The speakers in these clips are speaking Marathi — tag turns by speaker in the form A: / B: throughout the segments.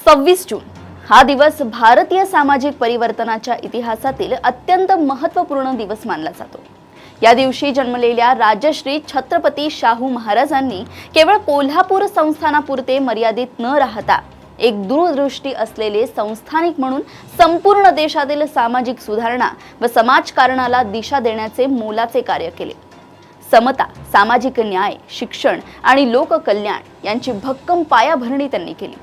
A: 26 जून हा दिवस भारतीय सामाजिक परिवर्तनाच्या इतिहासातील अत्यंत महत्त्वपूर्ण दिवस मानला जातो। या दिवशी जन्मलेल्या राजश्री छत्रपती शाहू महाराजांनी केवळ कोल्हापूर संस्थानापुरते मर्यादित न राहता एक दूरदृष्टी असलेले संस्थानिक म्हणून संपूर्ण देशातील सामाजिक सुधारणा व समाजकारणाला दिशा देण्याचे मोलाचे कार्य केले। समता, सामाजिक न्याय, शिक्षण आणि लोककल्याण यांची भक्कम पायाभरणी त्यांनी केली।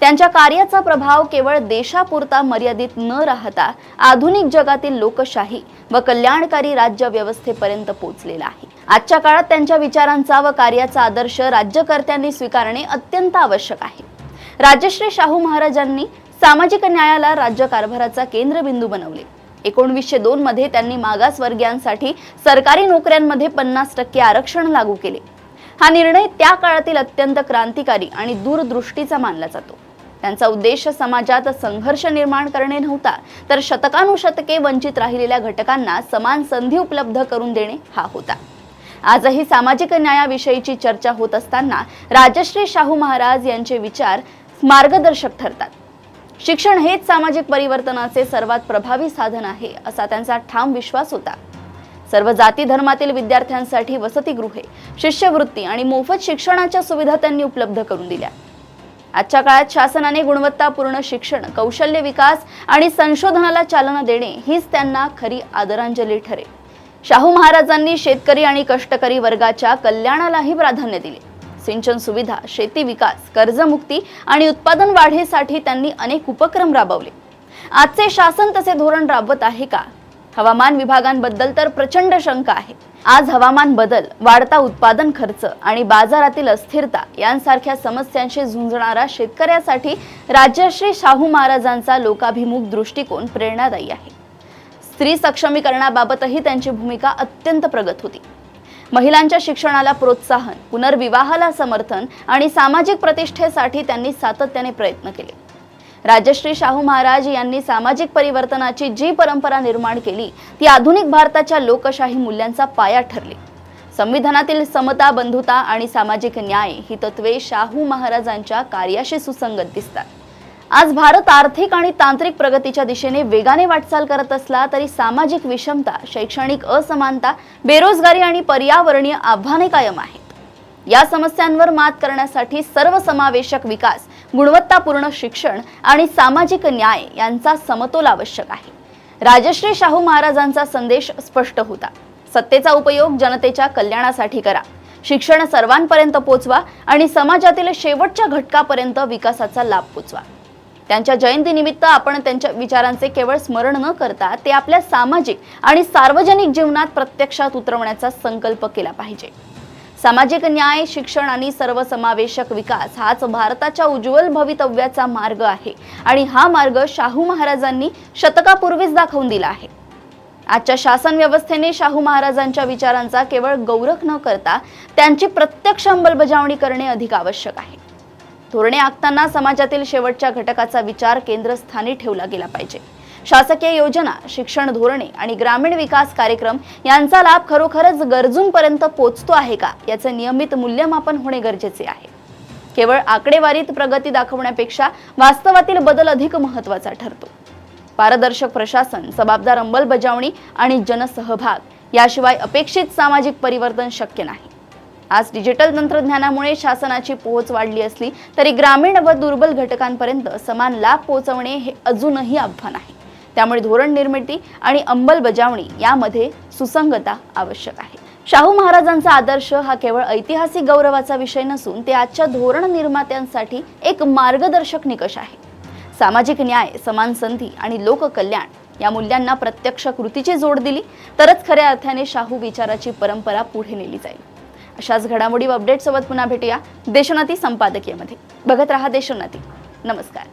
A: त्यांच्या कार्याचा प्रभाव केवळ देशापुरता मर्यादित न राहता आधुनिक जगातील लोकशाही व कल्याणकारी राज्य व्यवस्थेपर्यंत पोहोचलेला आहे। आजच्या काळात त्यांच्या विचारांचा व कार्याचा आदर्श राज्यकर्त्यांनी स्वीकारणे अत्यंत आवश्यक आहे। राजश्री शाहू महाराजांनी सामाजिक न्यायाला राज्य कारभाराचा केंद्रबिंदू बनवले। 1902 मध्ये त्यांनी मागासवर्गीयांसाठी सरकारी नोकऱ्यांमध्ये 50% आरक्षण लागू केले। हा निर्णय त्या काळातील अत्यंत क्रांतिकारी आणि दूरदृष्टीचा मानला जातो। त्यांचा उद्देश समाजात संघर्ष निर्माण करणे नव्हता, तर शतकानुशतके वंचित राहिलेल्या घटकांना समान संधी उपलब्ध करून देणे हा होता। आजही सामाजिक न्यायाविषयीची चर्चा होत असताना राजश्री शाहू महाराज यांचे विचार मार्गदर्शक ठरतात। शिक्षण हेच सामाजिक परिवर्तनाचे सर्वात प्रभावी साधन आहे असा त्यांचा ठाम विश्वास होता। सर्व जाती धर्मातील विद्यार्थ्यांसाठी वसतिगृहे, शिष्यवृत्ती आणि मोफत शिक्षणाच्या सुविधा त्यांनी उपलब्ध करून दिल्या। आजच्या काळात शासनाने गुणवत्तापूर्ण शिक्षण, कौशल्य विकास आणि संशोधनाला चालना देणे हीच त्यांना खरी आदरांजली ठरेल। शाहू महाराजांनी शेतकरी आणि कष्टकरी वर्गाच्या कल्याणालाही प्राधान्य दिले। सिंचन सुविधा, शेती विकास, कर्जमुक्ती आणि उत्पादन वाढीसाठी त्यांनी अनेक उपक्रम राबवले। आजचे शासन तसे धोरण राबवत आहे का? हवामान विभागांबद्दल तर प्रचंड शंका आहे। आज हवामान बदल, वाढता उत्पादन खर्च आणि बाजारातील अस्थिरता यांसारख्या समस्यांशी झुंजणारा शेतकऱ्यासाठी राजश्री शाहू महाराजांचा लोकाभिमुख दृष्टिकोन प्रेरणादायी आहे। स्त्री सक्षमीकरणाबाबतही त्यांची भूमिका अत्यंत प्रगत होती। महिलांच्या शिक्षणाला प्रोत्साहन, पुनर्विवाहाला समर्थन आणि सामाजिक प्रतिष्ठेसाठी त्यांनी सातत्याने प्रयत्न केले। राजश्री शाहू महाराज यांनी सामाजिक परिवर्तनाची जी परंपरा निर्माण केली ती आधुनिक भारताच्या लोकशाही मूल्यांचा पाया ठरली। संविधानातील समता, बंधुता आणि सामाजिक न्याय ही तत्वे शाहू महाराजांच्या कार्याशी सुसंगत दिसतात। आज भारत आर्थिक आणि तांत्रिक प्रगतीच्या दिशेने वेगाने वाटचाल करत असला तरी सामाजिक विषमता, शैक्षणिक असमानता, बेरोजगारी आणि पर्यावरणीय आव्हाने कायम आहेत। या समस्यांवर मात करण्यासाठी सर्वसमावेशक विकास, गुणवत्तापूर्ण शिक्षण आणि सामाजिक न्याय यांचा समतोल आवश्यक आहे। राजश्री शाहू महाराजांचा संदेश स्पष्ट होता। सत्तेचा उपयोग जनतेच्या कल्याणासाठी करा, शिक्षण सर्वांपर्यंत पोहोचवा आणि समाजातील शेवटच्या घटकापर्यंत विकासाचा लाभ पोहोचवा। त्यांच्या जयंतीनिमित्त आपण त्यांच्या विचारांचे केवळ स्मरण न करता ते आपल्या सामाजिक आणि सार्वजनिक जीवनात प्रत्यक्षात उतरवण्याचा संकल्प केला पाहिजे। सामाजिक न्याय, शिक्षण आणि सर्वसमावेशक विकास हाच भारताच्या उज्ज्वल भवितव्याचा मार्ग आहे आणि हा मार्ग शाहू महाराजांनी शतकापूर्वीच दाखवून दिला आहे। आजच्या शासन व्यवस्थेने शाहू महाराजांच्या विचारांचा केवळ गौरव न करता त्यांची प्रत्यक्ष अंमलबजावणी करणे अधिक आवश्यक आहे। धोरणे आखताना समाजातील शेवटच्या घटकाचा विचार केंद्रस्थानी ठेवला गेला पाहिजे। शासकीय योजना, शिक्षण धोरणे आणि ग्रामीण विकास कार्यक्रम यांचा लाभ खरोखरच गरजूंपर्यंत पोहोचतो आहे का याचे नियमित मूल्यमापन होणे गरजेचे आहे। केवळ आकडेवारीत प्रगती दाखवण्यापेक्षा वास्तवातील बदल अधिक महत्त्वाचा ठरतो। पारदर्शक प्रशासन, जबाबदार अंमलबजावणी आणि जनसहभाग याशिवाय अपेक्षित सामाजिक परिवर्तन शक्य नाही। आज डिजिटल तंत्रज्ञानामुळे शासनाची पोहोच वाढली असली तरी ग्रामीण व दुर्बल घटकांपर्यंत समान लाभ पोहोचवणे हे अजूनही आव्हान आहे। त्यामुळे धोरण निर्मिती आणि अंमलबजावणी यामध्ये सुसंगता आवश्यक आहे। शाहू महाराजांचा आदर्श हा केवळ ऐतिहासिक गौरवाचा विषय नसून ते आजच्या धोरण निर्मात्यांसाठी एक मार्गदर्शक निकष आहे। सामाजिक न्याय, समान संधी आणि लोककल्याण या मूल्यांना प्रत्यक्ष कृतीची जोड दिली तरच खऱ्या अर्थाने शाहू विचाराची परंपरा पुढे नेली जाईल। अशाच घडामोडी व अपडेट सोबत पुन्हा भेटूया देशोन्नती संपादकीयमध्ये। बघत रहा देशोन्नती। नमस्कार।